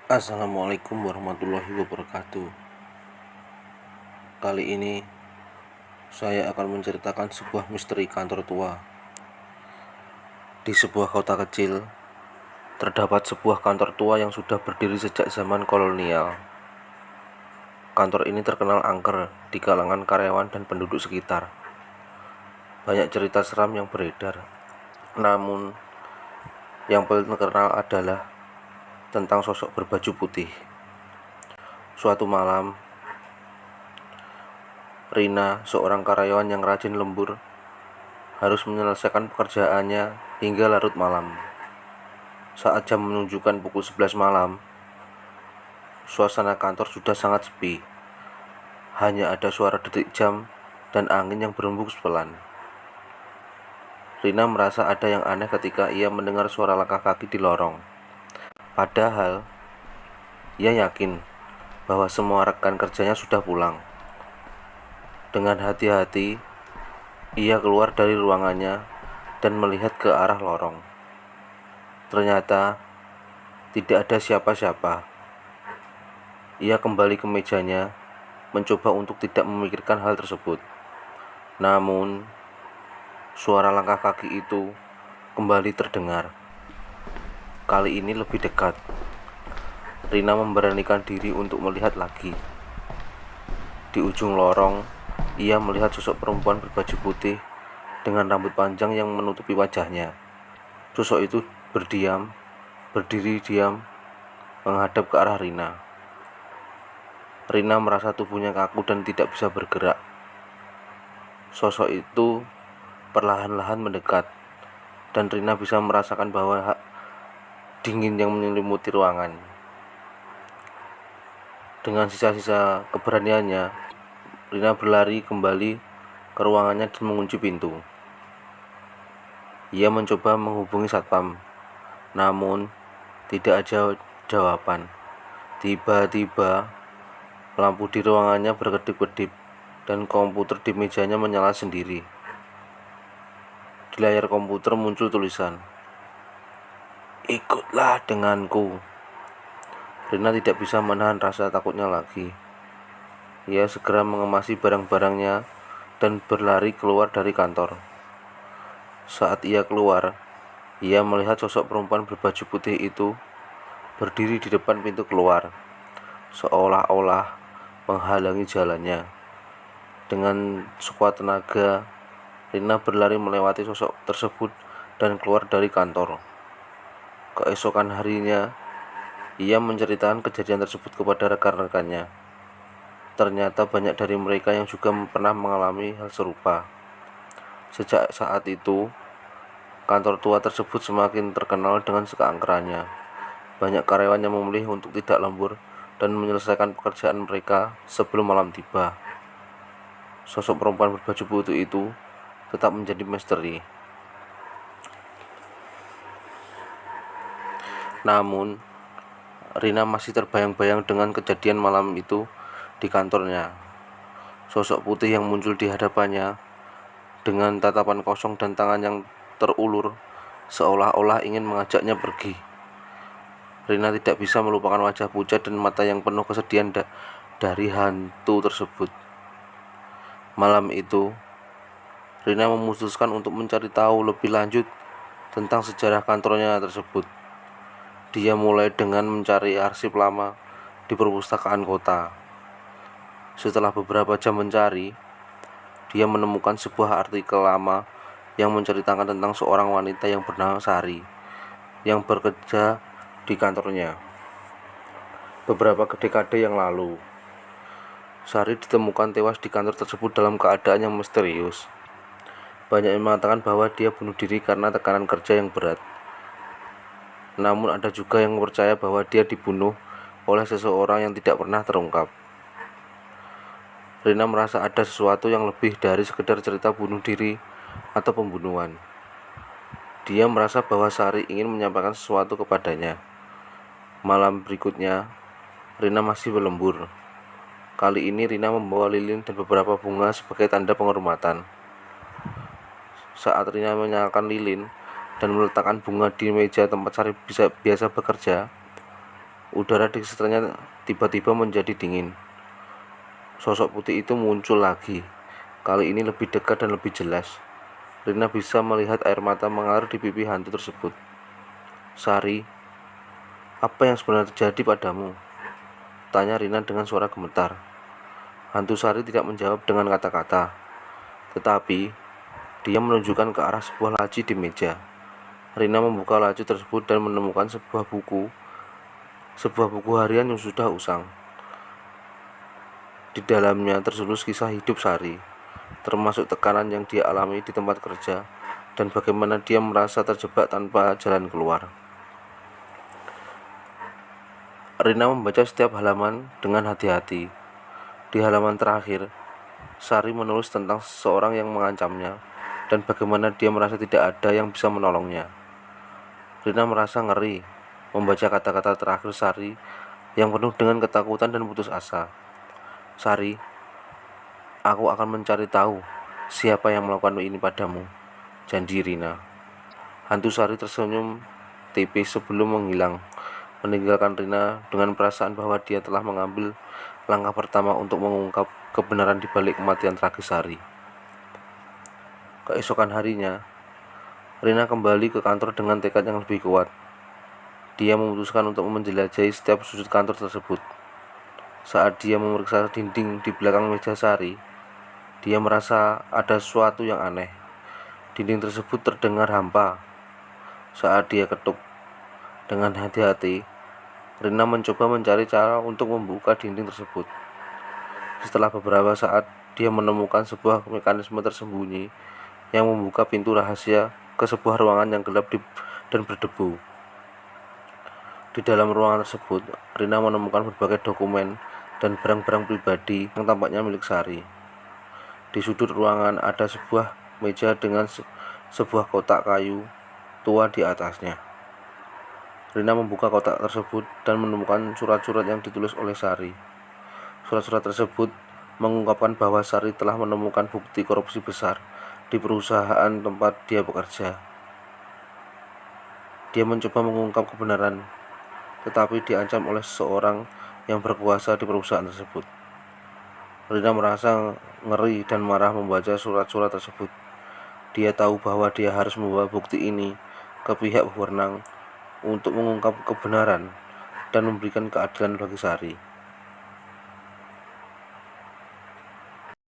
Assalamualaikum warahmatullahi wabarakatuh. Kali ini saya akan menceritakan sebuah misteri kantor tua. Di sebuah kota kecil, terdapat sebuah kantor tua yang sudah berdiri sejak zaman kolonial. Kantor ini terkenal angker di kalangan karyawan dan penduduk sekitar. Banyak cerita seram yang beredar. Namun, yang paling terkenal adalah tentang sosok berbaju putih. Suatu malam, Rina, seorang karyawan yang rajin lembur, harus menyelesaikan pekerjaannya hingga larut malam. Saat jam menunjukkan pukul 11 malam, suasana kantor sudah sangat sepi. Hanya ada suara detik jam dan angin yang berembus pelan. Rina merasa ada yang aneh ketika ia mendengar suara langkah kaki di lorong. Padahal, ia yakin bahwa semua rekan kerjanya sudah pulang. Dengan hati-hati, ia keluar dari ruangannya dan melihat ke arah lorong. Ternyata tidak ada siapa-siapa. Ia kembali ke mejanya, mencoba untuk tidak memikirkan hal tersebut. Namun, suara langkah kaki itu kembali terdengar. Kali ini lebih dekat. Rina memberanikan diri untuk melihat lagi. Di ujung lorong, ia melihat sosok perempuan berbaju putih dengan rambut panjang yang menutupi wajahnya. Sosok itu berdiri diam, menghadap ke arah Rina. Rina merasa tubuhnya kaku dan tidak bisa bergerak. Sosok itu perlahan-lahan mendekat, dan Rina bisa merasakan bahwa dingin yang menyelimuti ruangan. Dengan sisa-sisa keberaniannya, Rina berlari kembali ke ruangannya dan mengunci pintu. Ia mencoba menghubungi satpam, namun tidak ada jawaban. Tiba-tiba, lampu di ruangannya berkedip-kedip dan komputer di mejanya menyala sendiri. Di layar komputer muncul tulisan, "Ikutlah denganku." Rina tidak bisa menahan rasa takutnya lagi. Ia segera mengemasi barang-barangnya dan berlari keluar dari kantor. Saat ia keluar, ia melihat sosok perempuan berbaju putih itu berdiri di depan pintu keluar, seolah-olah menghalangi jalannya. Dengan sekuat tenaga, Rina berlari melewati sosok tersebut dan keluar dari kantor. Keesokan harinya, ia menceritakan kejadian tersebut kepada rekan-rekannya. Ternyata banyak dari mereka yang juga pernah mengalami hal serupa. Sejak saat itu, kantor tua tersebut semakin terkenal dengan keangkerannya. Banyak karyawan yang memilih untuk tidak lembur dan menyelesaikan pekerjaan mereka sebelum malam tiba. Sosok perempuan berbaju putih itu tetap menjadi misteri. Namun, Rina masih terbayang-bayang dengan kejadian malam itu di kantornya. Sosok putih yang muncul di hadapannya dengan tatapan kosong dan tangan yang terulur, seolah-olah ingin mengajaknya pergi. Rina tidak bisa melupakan wajah pucat dan mata yang penuh kesedihan dari hantu tersebut. Malam itu, Rina memutuskan untuk mencari tahu lebih lanjut tentang sejarah kantornya tersebut. Dia mulai dengan mencari arsip lama di perpustakaan kota. Setelah beberapa jam mencari, dia menemukan sebuah artikel lama yang menceritakan tentang seorang wanita yang bernama Sari yang bekerja di kantornya beberapa dekade yang lalu. Sari ditemukan tewas di kantor tersebut dalam keadaan yang misterius. Banyak yang mengatakan bahwa dia bunuh diri karena tekanan kerja yang berat. Namun ada juga yang percaya bahwa dia dibunuh oleh seseorang yang tidak pernah terungkap. Rina merasa ada sesuatu yang lebih dari sekedar cerita bunuh diri atau pembunuhan. Dia merasa bahwa Sari ingin menyampaikan sesuatu kepadanya. Malam berikutnya, Rina masih berlembur. Kali ini Rina membawa lilin dan beberapa bunga sebagai tanda penghormatan. Saat Rina menyalakan lilin dan meletakkan bunga di meja tempat Sari biasa bekerja, Udara di sekitarnya tiba-tiba menjadi dingin. Sosok putih itu muncul lagi. Kali ini lebih dekat dan lebih jelas. Rina bisa melihat air mata mengalir di pipi hantu tersebut. "Sari, apa yang sebenarnya terjadi padamu?" tanya Rina dengan suara gemetar. Hantu Sari tidak menjawab dengan kata-kata, tetapi dia menunjukkan ke arah sebuah laci di meja. Rina membuka laci tersebut dan menemukan sebuah buku harian yang sudah usang. Di dalamnya tertulis kisah hidup Sari, termasuk tekanan yang dia alami di tempat kerja dan bagaimana dia merasa terjebak tanpa jalan keluar. Rina membaca setiap halaman dengan hati-hati. Di halaman terakhir, Sari menulis tentang seseorang yang mengancamnya dan bagaimana dia merasa tidak ada yang bisa menolongnya. Rina merasa ngeri membaca kata-kata terakhir Sari yang penuh dengan ketakutan dan putus asa. "Sari, aku akan mencari tahu siapa yang melakukan ini padamu," janji Rina. Hantu Sari tersenyum tipis sebelum menghilang, meninggalkan Rina dengan perasaan bahwa dia telah mengambil langkah pertama untuk mengungkap kebenaran di balik kematian tragis Sari. Keesokan harinya, Rina kembali ke kantor dengan tekad yang lebih kuat. Dia memutuskan untuk menjelajahi setiap sudut kantor tersebut. Saat dia memeriksa dinding di belakang meja Sari, dia merasa ada sesuatu yang aneh. Dinding tersebut terdengar hampa. Saat dia ketuk dengan hati-hati, Rina mencoba mencari cara untuk membuka dinding tersebut. Setelah beberapa saat, dia menemukan sebuah mekanisme tersembunyi yang membuka pintu rahasia ke sebuah ruangan yang gelap dan berdebu. Di dalam ruangan tersebut, Rina menemukan berbagai dokumen dan barang-barang pribadi yang tampaknya milik Sari. Di sudut ruangan ada sebuah meja dengan sebuah kotak kayu tua di atasnya. Rina membuka kotak tersebut dan menemukan surat-surat yang ditulis oleh Sari. Surat-surat tersebut mengungkapkan bahwa Sari telah menemukan bukti korupsi besar di perusahaan tempat dia bekerja. Dia mencoba mengungkap kebenaran, tetapi diancam oleh seseorang yang berkuasa di perusahaan tersebut. Rina merasa ngeri dan marah membaca surat-surat tersebut. Dia tahu bahwa dia harus membawa bukti ini ke pihak berwenang untuk mengungkap kebenaran dan memberikan keadilan bagi Sari.